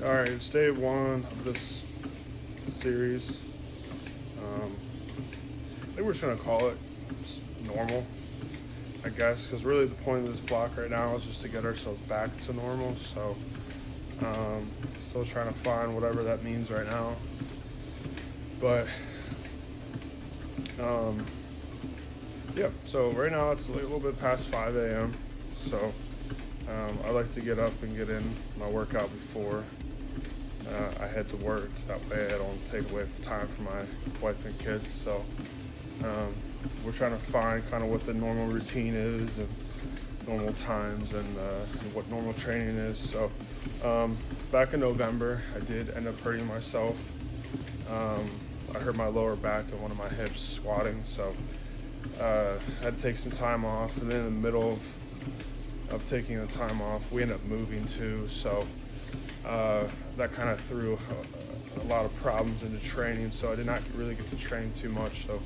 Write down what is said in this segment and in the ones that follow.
All right, it's day one of this series. I think we're just gonna call it just normal, I guess, because really the point of this block right now is just to get ourselves back to normal. So, still trying to find whatever that means right now. But, yeah. So right now it's a little bit past 5 a.m. So, I like to get up and get in my workout before I head to work. That way I don't take away time from my wife and kids. So we're trying to find kind of what the normal routine is and normal times and what normal training is. So back in November, I did end up hurting myself. I hurt my lower back and one of my hips squatting. So I had to take some time off. And then in the middle of taking the time off, we ended up moving too. So that kind of threw a lot of problems into training, so I did not really get to train too much. So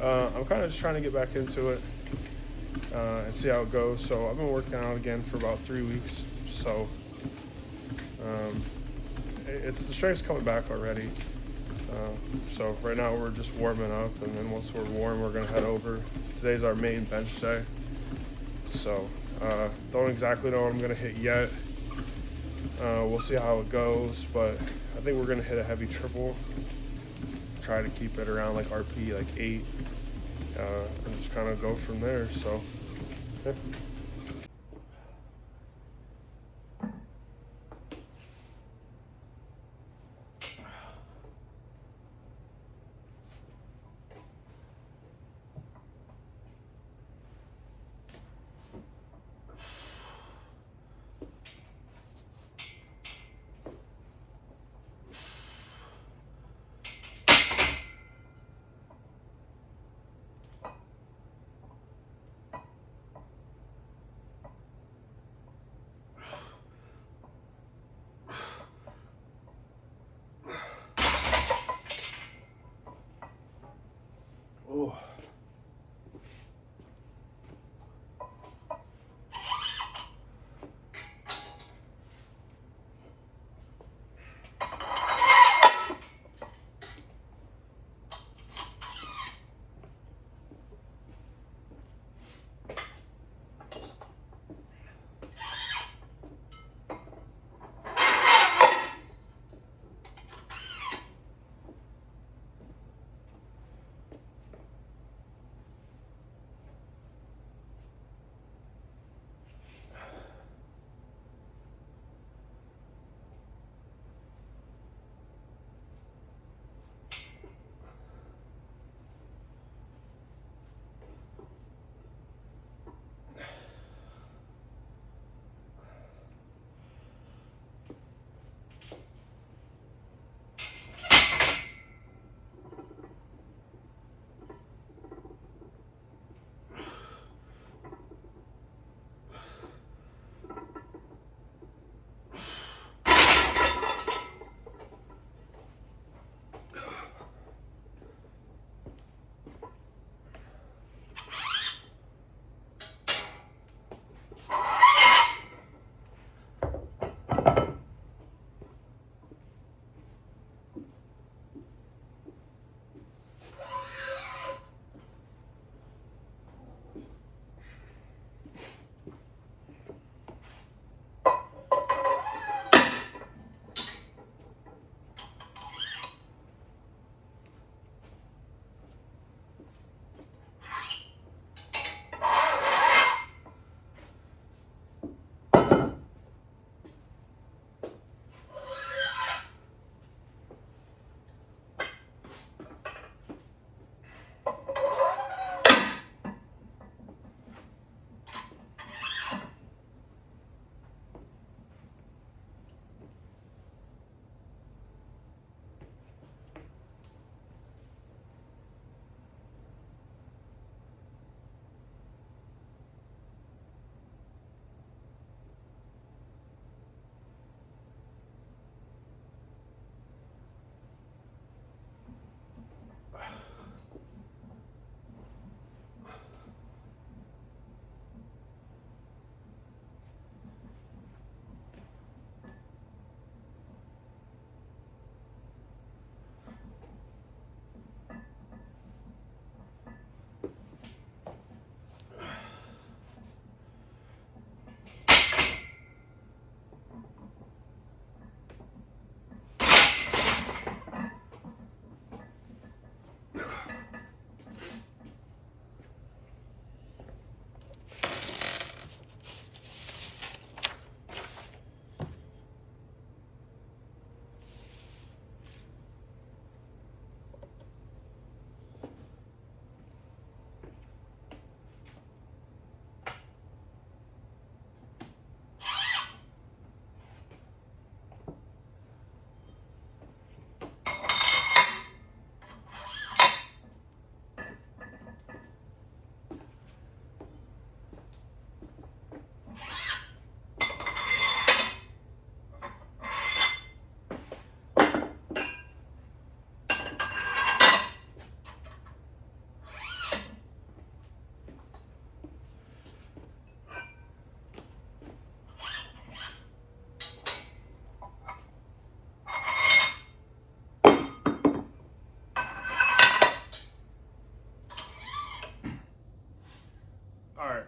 I'm kind of just trying to get back into it and see how it goes. So I've been working out again for about 3 weeks. So it's the strength's coming back already. So right now we're just warming up, and then once we're warm, we're gonna head over. Today's our main bench day. So don't exactly know what I'm gonna hit yet. We'll see how it goes, but I think we're gonna hit a heavy triple. Try to keep it around like RP like 8, and just kind of go from there. So, yeah.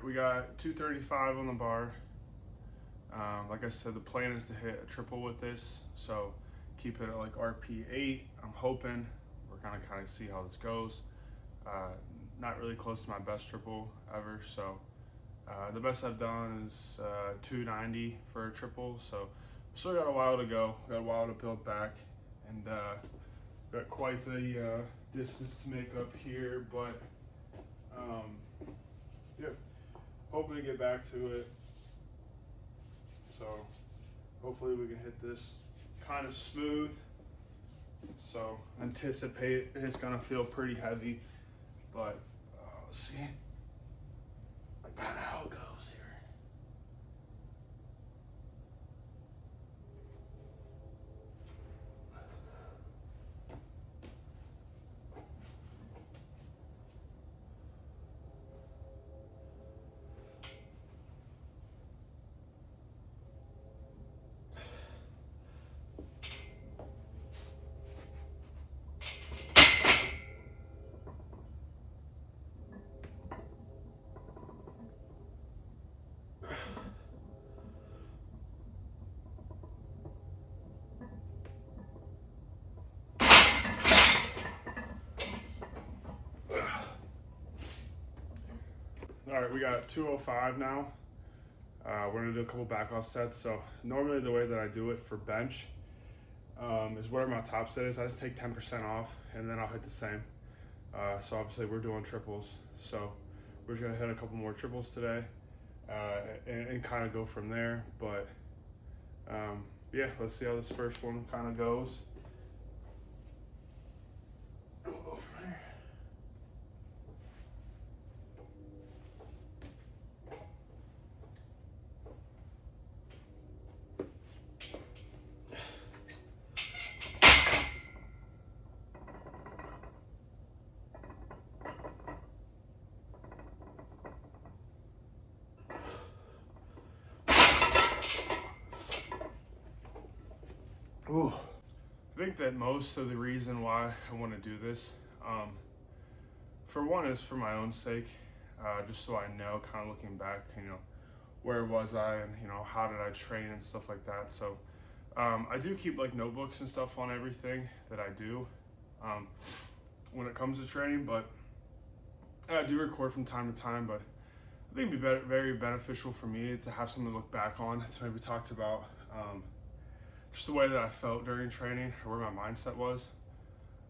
we got 235 on the bar. Like I said, the plan is to hit a triple with this, so keep it at like RP 8. I'm hoping we're gonna kind of see how this goes. Not really close to my best triple ever, so the best I've done is 290 for a triple, so still got a while to go, got a while to build back, and got quite the distance to make up here, but yeah, hoping to get back to it. So hopefully we can hit this kind of smooth. So anticipate it's gonna feel pretty heavy, but let's see kind of how it goes here. All right, we got 205 now. We're gonna do a couple back off sets. So normally the way that I do it for bench is where my top set is. I just take 10% off and then I'll hit the same. So obviously we're doing triples. So we're just gonna hit a couple more triples today and kind of go from there. But yeah, let's see how this first one kind of goes. We'll go from there. Ooh. I think that most of the reason why I want to do this, for one, is for my own sake, just so I know, kind of looking back, where was I and, how did I train and stuff like that. So I do keep like notebooks and stuff on everything that I do when it comes to training, but I do record from time to time, but I think it'd be very beneficial for me to have something to look back on, to maybe talked about just the way that I felt during training or where my mindset was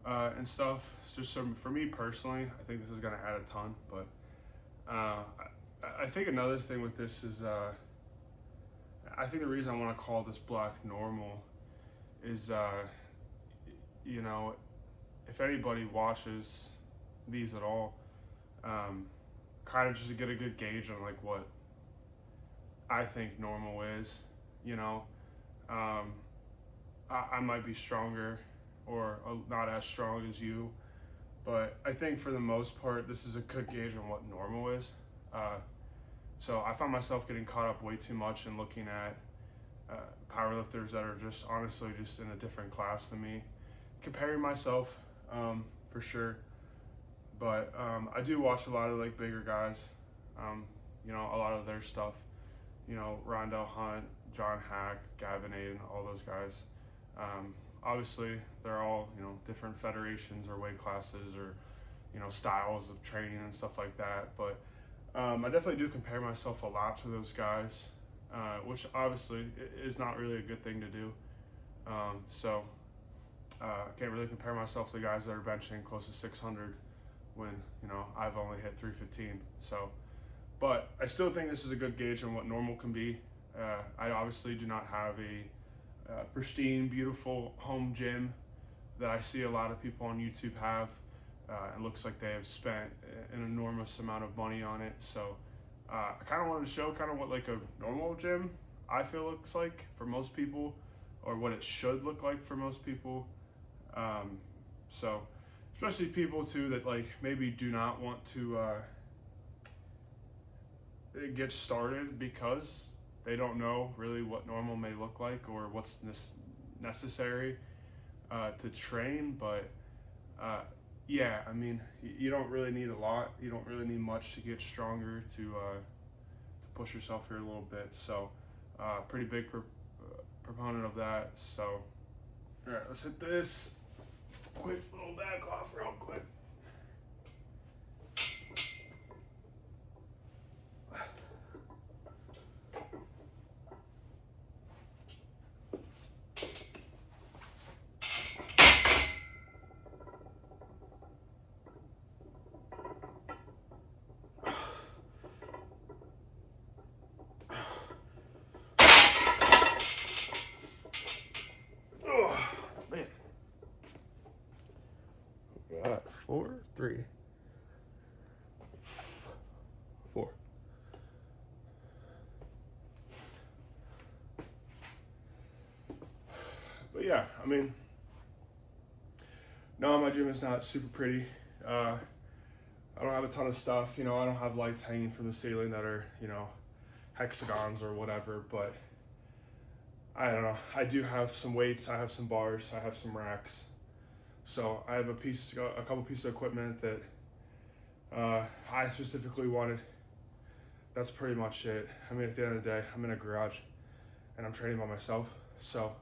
and stuff. It's just for me personally, I think this is going to add a ton. But I think another thing with this is I think the reason I want to call this Black Normal is, if anybody watches these at all, kind of just to get a good gauge on like what I think normal is, I might be stronger or not as strong as you, but I think for the most part, this is a good gauge on what normal is. So I found myself getting caught up way too much in looking at powerlifters that are just honestly just in a different class than me, comparing myself for sure. But I do watch a lot of like bigger guys, a lot of their stuff, Rondell Hunt, John Hack, Gavin Aiden, all those guys. Obviously they're all, different federations or weight classes or, styles of training and stuff like that. But I definitely do compare myself a lot to those guys, which obviously is not really a good thing to do. So I can't really compare myself to guys that are benching close to 600 when, I've only hit 315. So, but I still think this is a good gauge on what normal can be. I obviously do not have a pristine, beautiful home gym that I see a lot of people on YouTube have. It looks like they have spent an enormous amount of money on it. So I kind of wanted to show kind of what like a normal gym I feel looks like for most people, or what it should look like for most people. So especially people too that like maybe do not want to get started because they don't know really what normal may look like or what's necessary to train. But yeah, I mean, you don't really need a lot. You don't really need much to get stronger, to push yourself here a little bit. So pretty big proponent of that. So all right, let's hit this quick little back off real quick. Man. All right, 4, 3, 4. But yeah, I mean, no, my gym is not super pretty. I don't have a ton of stuff, I don't have lights hanging from the ceiling that are, hexagons or whatever, but I don't know. I do have some weights, I have some bars, I have some racks. So I have a couple pieces of equipment that I specifically wanted. That's pretty much it. I mean, at the end of the day, I'm in a garage and I'm training by myself. So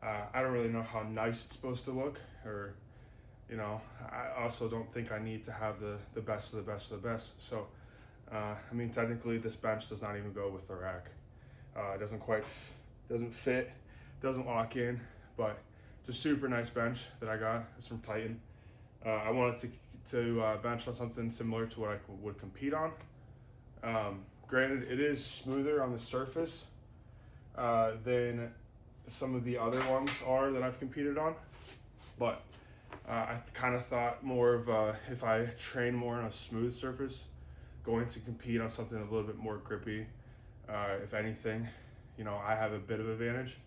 I don't really know how nice it's supposed to look, or, I also don't think I need to have the best of the best of the best. So, I mean, technically this bench does not even go with the rack. It doesn't fit, doesn't lock in, but it's a super nice bench that I got. It's from Titan. I wanted to bench on something similar to what I would compete on. Granted, it is smoother on the surface than some of the other ones are that I've competed on, but I kind of thought more of if I train more on a smooth surface, going to compete on something a little bit more grippy, if anything, I have a bit of advantage,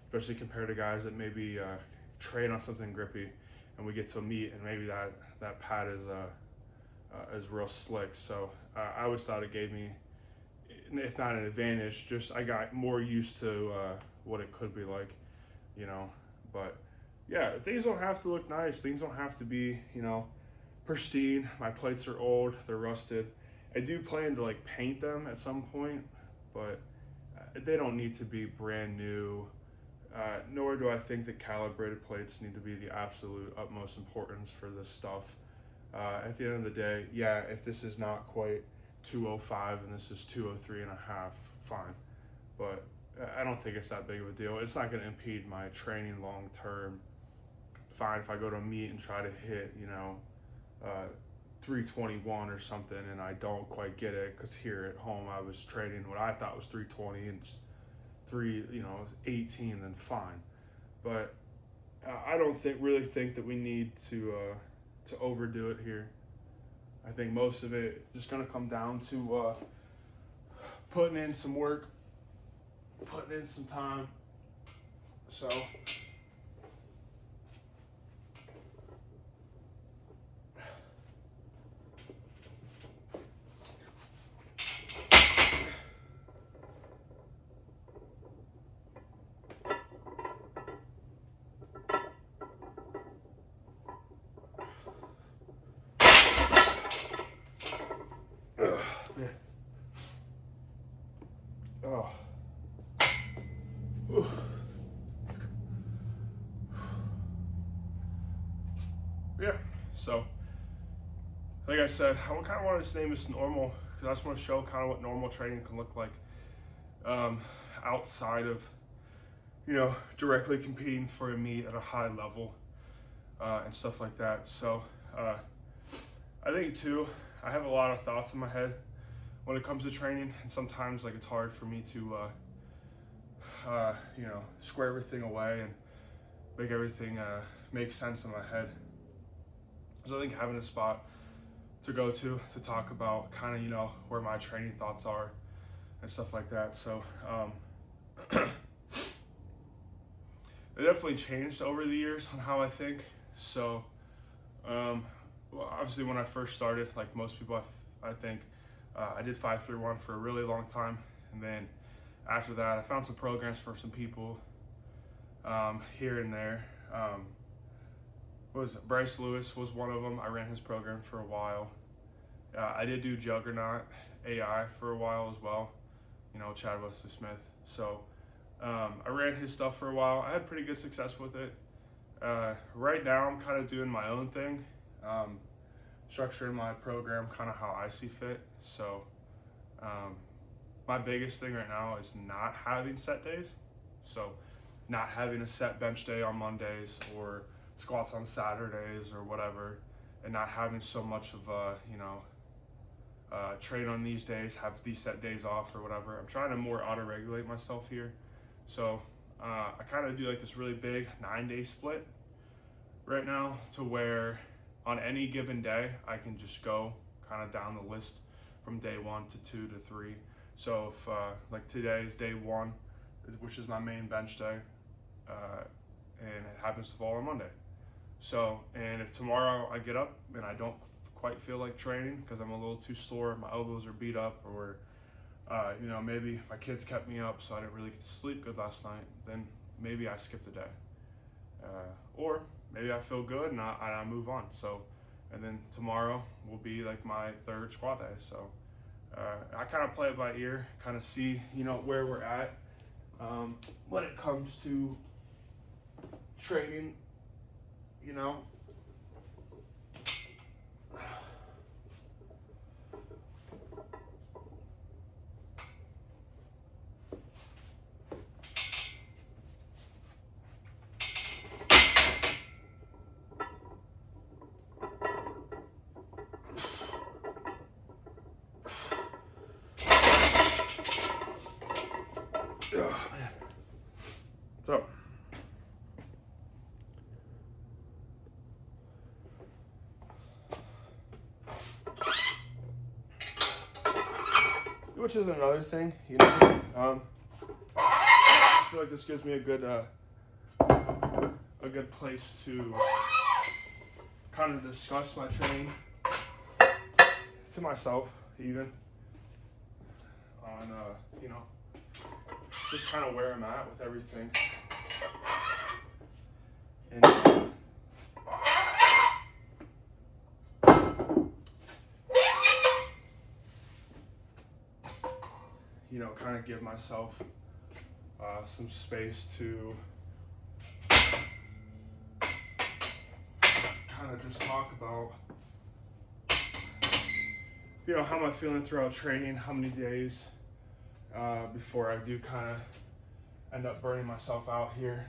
especially compared to guys that maybe train on something grippy and we get to meet and maybe that pad is real slick. So I always thought it gave me, if not an advantage, just I got more used to what it could be like, but yeah, things don't have to look nice. Things don't have to be, pristine. My plates are old, they're rusted. I do plan to paint them at some point, but they don't need to be brand new. Nor do I think that calibrated plates need to be the absolute utmost importance for this stuff. At the end of the day, yeah, if this is not quite 205 and this is 203 and a half, fine. But I don't think it's that big of a deal. It's not going to impede my training long term. Fine if I go to a meet and try to hit, 321 or something and I don't quite get it, because here at home I was training what I thought was 320 and 18, then fine. But I don't really think that we need to overdo it here. I think most of it just gonna come down to putting in some work, putting in some time. So man. Oh. Whew. Yeah, so like I said, I kind of wanted to name this normal because I just want to show kind of what normal training can look like outside of, directly competing for a meet at a high level and stuff like that. So I think too, I have a lot of thoughts in my head when it comes to training, and sometimes it's hard for me to square everything away and make everything make sense in my head. So I think having a spot to go to talk about kind of, where my training thoughts are and stuff like that. So it definitely changed over the years on how I think. So well, obviously when I first started, like most people, I think I did 531 for a really long time, and then after that I found some programs for some people here and there. Bryce Lewis was one of them. I ran his program for a while. I did do Juggernaut AI for a while as well. Chad Wesley Smith. So I ran his stuff for a while. I had pretty good success with it. Right now, I'm kind of doing my own thing, structuring my program kind of how I see fit. So my biggest thing right now is not having set days. So not having a set bench day on Mondays or squats on Saturdays or whatever, and not having so much of train on these days, have these set days off or whatever. I'm trying to more auto-regulate myself here. So I kind of do like this really big 9-day split right now, to where on any given day I can just go kind of down the list from day 1 to 2 to 3. So if like today is day 1, which is my main bench day, and it happens to fall on Monday. So, and if tomorrow I get up and I don't quite feel like training because I'm a little too sore, my elbows are beat up, or maybe my kids kept me up so I didn't really get to sleep good last night, then maybe I skipped a day. Or maybe I feel good and I move on. So, and then tomorrow will be like my 3rd squat day. So I kind of play it by ear, kind of see, where we're at when it comes to training, Oh, man. So, which is another thing, I feel like this gives me a good place to kind of discuss my training to myself, even on just kind of where I'm at with everything. And kind of give myself some space to kind of just talk about how am I feeling throughout training, how many days before I do kind of end up burning myself out here.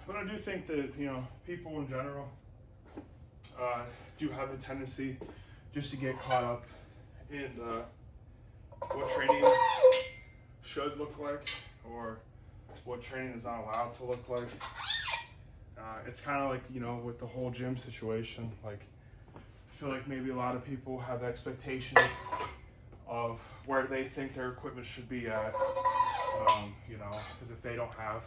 But I do think that, people in general do have a tendency just to get caught up in what training should look like, or what training is not allowed to look like. It's kind of like, with the whole gym situation, like, I feel like maybe a lot of people have expectations of where they think their equipment should be at, because if they don't have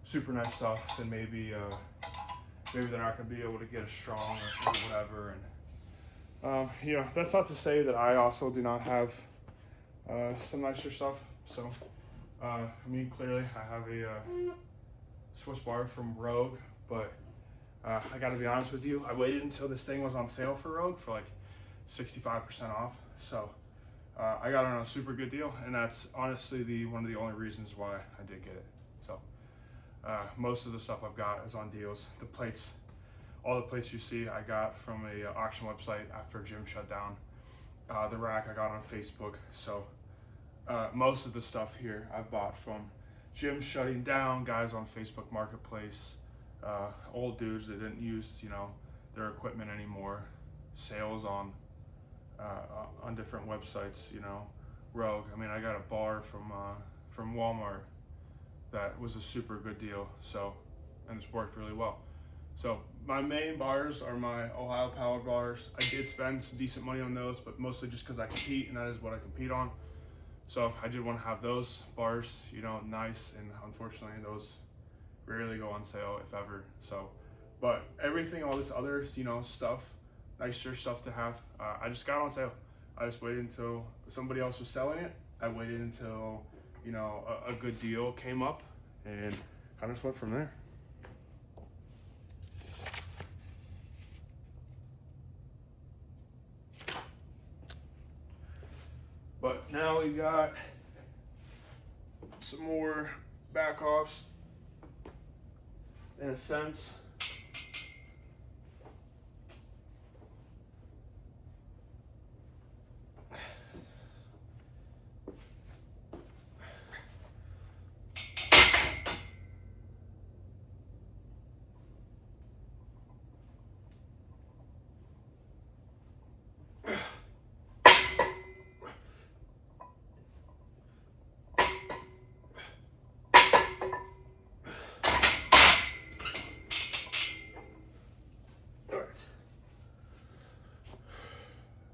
super nice stuff, then maybe they're not going to be able to get as strong or whatever. And that's not to say that I also do not have some nicer stuff. So clearly I have a Swiss bar from Rogue, but I got to be honest with you, I waited until this thing was on sale for Rogue for like 65% off. So I got it on a super good deal, and that's honestly one of the only reasons why I did get it. So most of the stuff I've got is on deals. The plates, all the plates you see, I got from a auction website after a gym shut down. The rack I got on Facebook. So most of the stuff here I've bought from gyms shutting down, guys on Facebook Marketplace, old dudes that didn't use their equipment anymore, sales on different websites, Rogue. I got a bar from Walmart that was a super good deal, and it's worked really well. So my main bars are my Ohio Power bars. I did spend some decent money on those, but mostly just because I compete, and that is what I compete on. So I did want to have those bars, nice, and unfortunately those rarely go on sale, if ever. So, but everything, all this other, stuff, nicer stuff to have, I just got on sale. I just waited until somebody else was selling it. I waited until you know, a good deal came up, and kind of just went from there. But now we got some more back offs in a sense.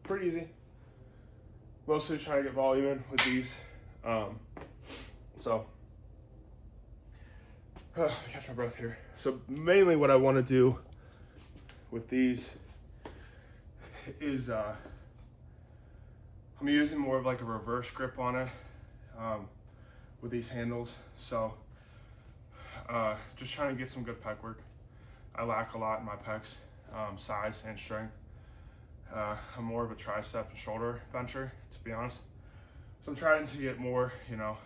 Pretty easy. Mostly trying to get volume in with these. Catch my breath here. So mainly what I want to do with these is I'm using more of like a reverse grip on it with these handles. So just trying to get some good pec work. I lack a lot in my pecs, size and strength. I'm more of a tricep and shoulder bencher, to be honest. So I'm trying to get more, you know,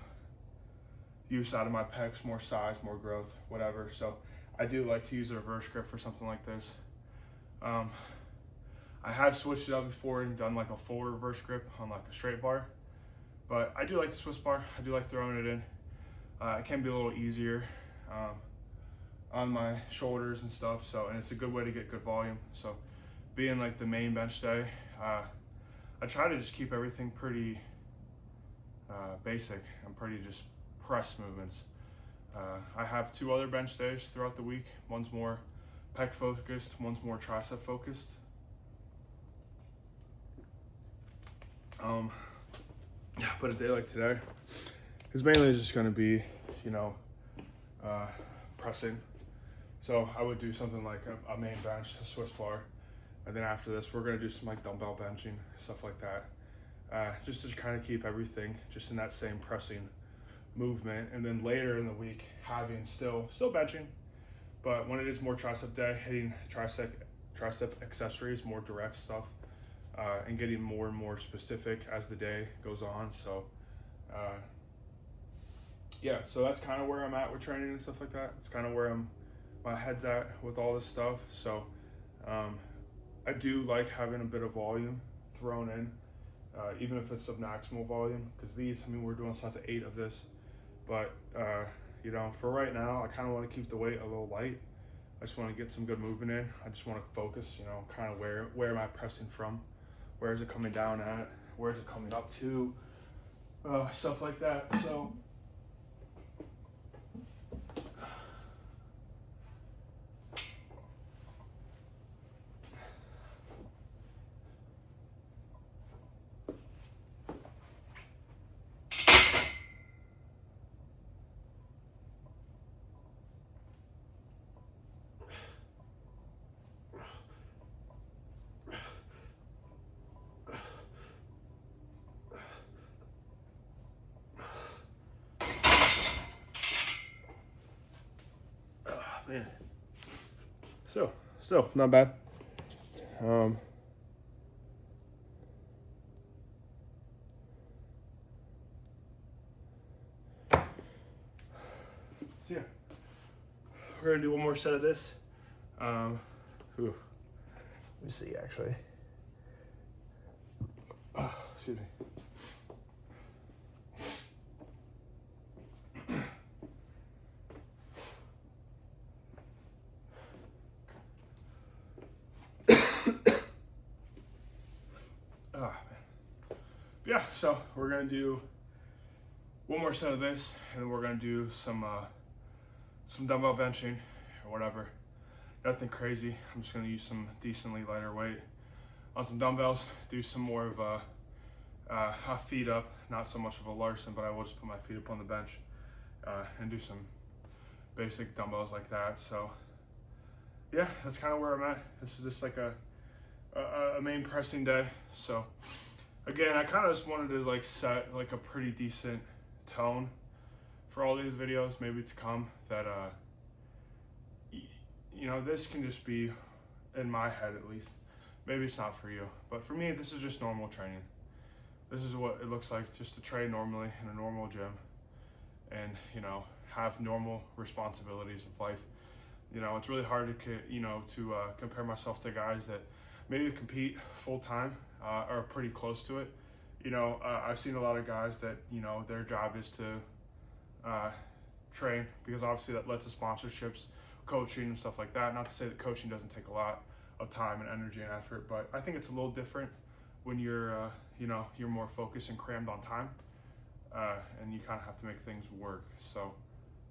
use out of my pecs, more size, more growth, whatever. So I do like to use a reverse grip for something like this. I have switched it up before and done like a full reverse grip on like a straight bar, but I do like the Swiss bar. I do like throwing it in. It can be a little easier on my shoulders and stuff. So, and it's a good way to get good volume. So being like the main bench day, I try to just keep everything pretty basic and pretty just press movements. I have 2 other bench days throughout the week. One's more pec focused, one's more tricep focused. But a day like today is mainly just gonna be, you know, pressing. So I would do something like a main bench, a Swiss bar, and then after this, we're gonna do some like dumbbell benching, stuff like that. Just to kind of keep everything just in that same pressing movement. And then later in the week, having still benching, but when it is more tricep day, hitting tricep accessories, more direct stuff, and getting more and more specific as the day goes on. So yeah, so that's kind of where I'm at with training and stuff like that. It's kind of where my head's at with all this stuff. So I do like having a bit of volume thrown in, even if it's submaximal volume, because these, I mean, we're doing sets of 8 of this, but you know, for right now, I kind of want to keep the weight a little light. I just want to get some good movement in. I just want to focus, you know, kind of where am I pressing from? Where is it coming down at? Where is it coming up to? Stuff like that. So man, so not bad. So yeah, we're gonna do one more set of this. Let me see, actually. Excuse me. Yeah, so we're gonna do one more set of this, and then we're gonna do some dumbbell benching or whatever. Nothing crazy. I'm just gonna use some decently lighter weight on some dumbbells. Do some more of a feet up, not so much of a Larson, but I will just put my feet up on the bench and do some basic dumbbells like that. So yeah, that's kind of where I'm at. This is just like a main pressing day. So again, I kind of just wanted to like set like a pretty decent tone for all these videos, maybe to come, that this can just be in my head at least. Maybe it's not for you, but for me, this is just normal training. This is what it looks like just to train normally in a normal gym and, have normal responsibilities of life. It's really hard to compare myself to guys that maybe compete full time or pretty close to it. I've seen a lot of guys that, their job is to train, because obviously that led to sponsorships, coaching and stuff like that. Not to say that coaching doesn't take a lot of time and energy and effort, but I think it's a little different when you're you're more focused and crammed on time, and you kind of have to make things work. So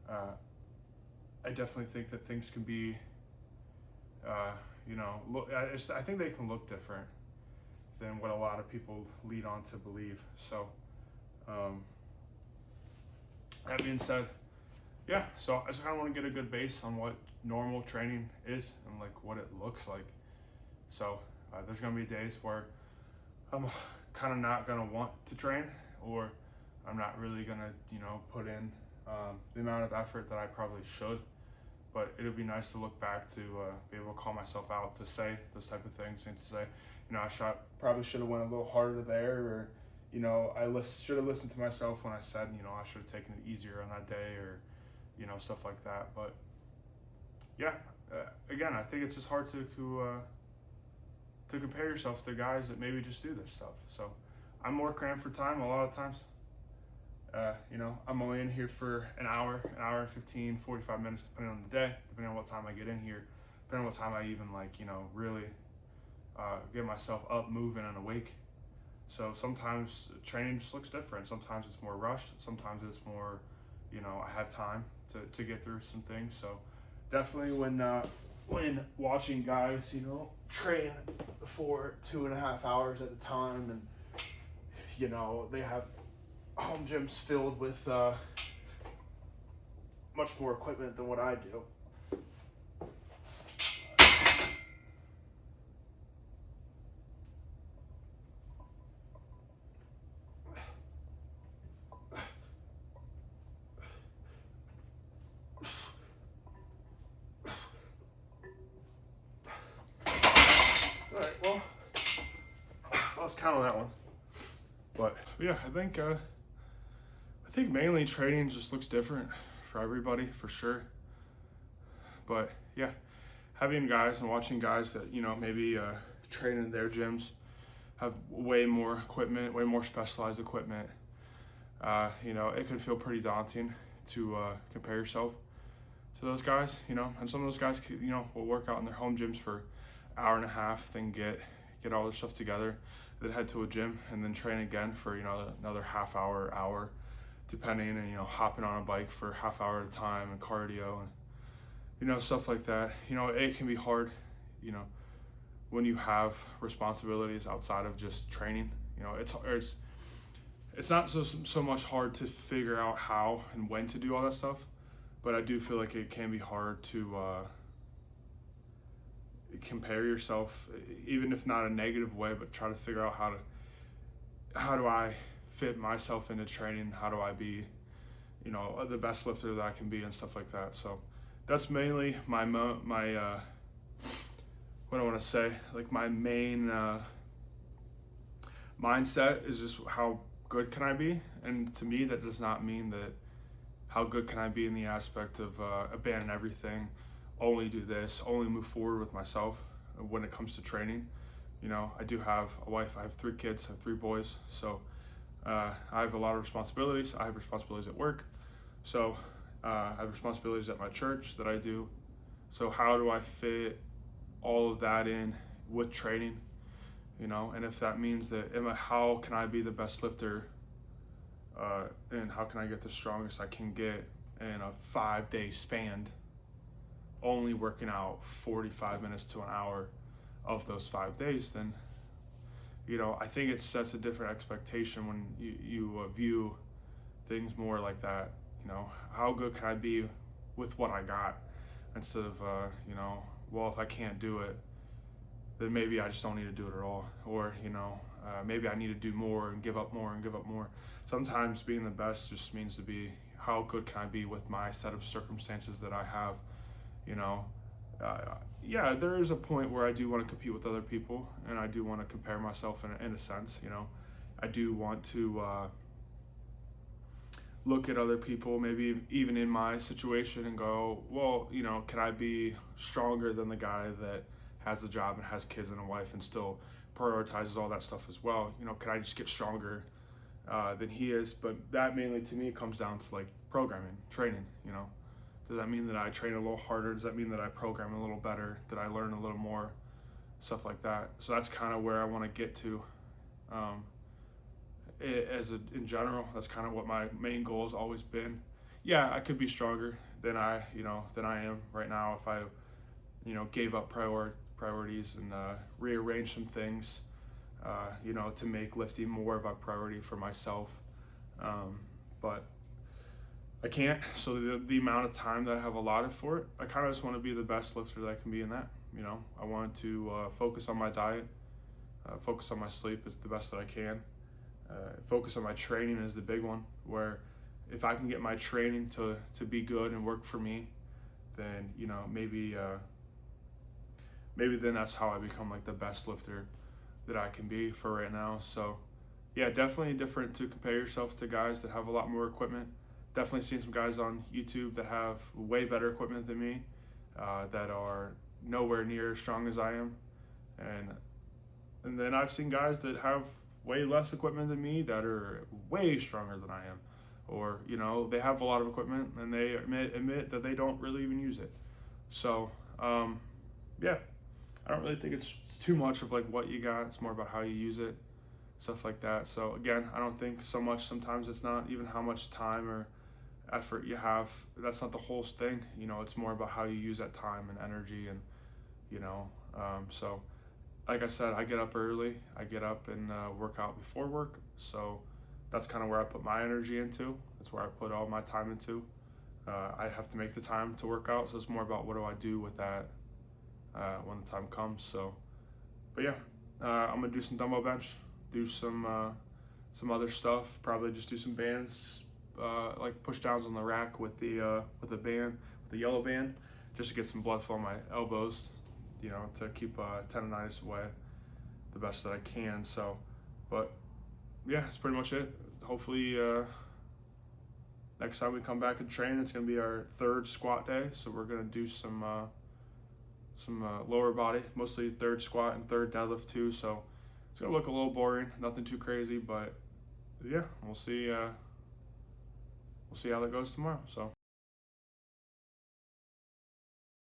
I definitely think that things can be I think they can look different than what a lot of people lead on to believe. So that being said, so I just kind of want to get a good base on what normal training is and like what it looks like. So there's going to be days where I'm kind of not going to want to train, or I'm not really going to, put in the amount of effort that I probably should. But it would be nice to look back to be able to call myself out, to say those type of things, and to say, I probably should have went a little harder there, or, I should have listened to myself when I said, I should have taken it easier on that day, or, stuff like that. But again, I think it's just hard to compare yourself to guys that maybe just do this stuff. So I'm more crammed for time a lot of times. I'm only in here for an hour and 15, 45 minutes, depending on the day, depending on what time I get in here, depending on what time I even really get myself up, moving and awake. So sometimes training just looks different. Sometimes it's more rushed. Sometimes it's more, I have time to get through some things. So definitely when watching guys, train for 2.5 hours at a time, and, they have home gyms filled with much more equipment than what I do. Alright, well, let's count on that one. But yeah, I think mainly training just looks different for everybody, for sure. But yeah, having guys and watching guys that, maybe train in their gyms, have way more equipment, way more specialized equipment, it can feel pretty daunting to compare yourself to those guys, and some of those guys, will work out in their home gyms for an hour and a half, then get all their stuff together, then head to a gym and then train again for, another half hour, depending, and, hopping on a bike for half hour at a time, and cardio and, stuff like that. It can be hard, when you have responsibilities outside of just training. It's not so much hard to figure out how and when to do all that stuff, but I do feel like it can be hard to compare yourself, even if not a negative way, but try to figure out how do I fit myself into training, how do I be, the best lifter that I can be, and stuff like that. So that's mainly my what I want to say, like my main mindset is just how good can I be. And to me, that does not mean that how good can I be in the aspect of abandon everything, only do this, only move forward with myself when it comes to training. I do have a wife, I have 3 kids, I have 3 boys, so I have a lot of responsibilities. I have responsibilities at work, so I have responsibilities at my church that I do. So how do I fit all of that in with training? And if that means that, how can I be the best lifter, and how can I get the strongest I can get in a 5-day span, only working out 45 minutes to an hour of those 5 days, then, I think it sets a different expectation when you view things more like that. How good can I be with what I got, instead of, well, if I can't do it, then maybe I just don't need to do it at all. Or, maybe I need to do more and give up more and give up more. Sometimes being the best just means to be, how good can I be with my set of circumstances that I have, you know? Yeah, there is a point where I do want to compete with other people, and I do want to compare myself in a sense, you know. I do want to look at other people, maybe even in my situation, and go, well, you know, can I be stronger than the guy that has a job and has kids and a wife and still prioritizes all that stuff as well? You know, can I just get stronger than he is? But that mainly to me comes down to like programming, training, you know. Does that mean that I train a little harder? Does that mean that I program a little better? That I learn a little more? Stuff like that. So that's kind of where I want to get to. In general, that's kind of what my main goal has always been. Yeah, I could be stronger than I am right now if I, you know, gave up priorities and rearranged some things, you know, to make lifting more of a priority for myself. But I can't. So the amount of time that I have allotted for it, I kind of just want to be the best lifter that I can be in that. You know, I want to focus on my diet, focus on my sleep as the best that I can. Focus on my training is the big one, where if I can get my training to be good and work for me, then, you know, maybe then that's how I become like the best lifter that I can be for right now. So yeah, definitely different to compare yourself to guys that have a lot more equipment. Definitely seen some guys on YouTube that have way better equipment than me, that are nowhere near as strong as I am, and then I've seen guys that have way less equipment than me that are way stronger than I am, or, you know, they have a lot of equipment and they admit that they don't really even use it. So yeah, I don't really think it's too much of like what you got. It's more about how you use it, stuff like that. So again, I don't think so much, sometimes it's not even how much time or effort you have. That's not the whole thing, you know. It's more about how you use that time and energy, and, you know, so like I said, I get up early. I get up and work out before work. So that's kind of where I put my energy into. That's where I put all my time into. I have to make the time to work out. So it's more about what do I do with that when the time comes. So, but yeah, I'm going to do some dumbbell bench, do some other stuff. Probably just do some bands, like push downs on the rack with the band, with the yellow band, just to get some blood flow in my elbows, you know, to keep tendonitis away the best that I can. So, but yeah, that's pretty much it. Hopefully next time we come back and train, it's going to be our third squat day. So we're going to do some lower body, mostly third squat and third deadlift too. So it's going to look a little boring, nothing too crazy, but yeah, we'll see how that goes tomorrow. So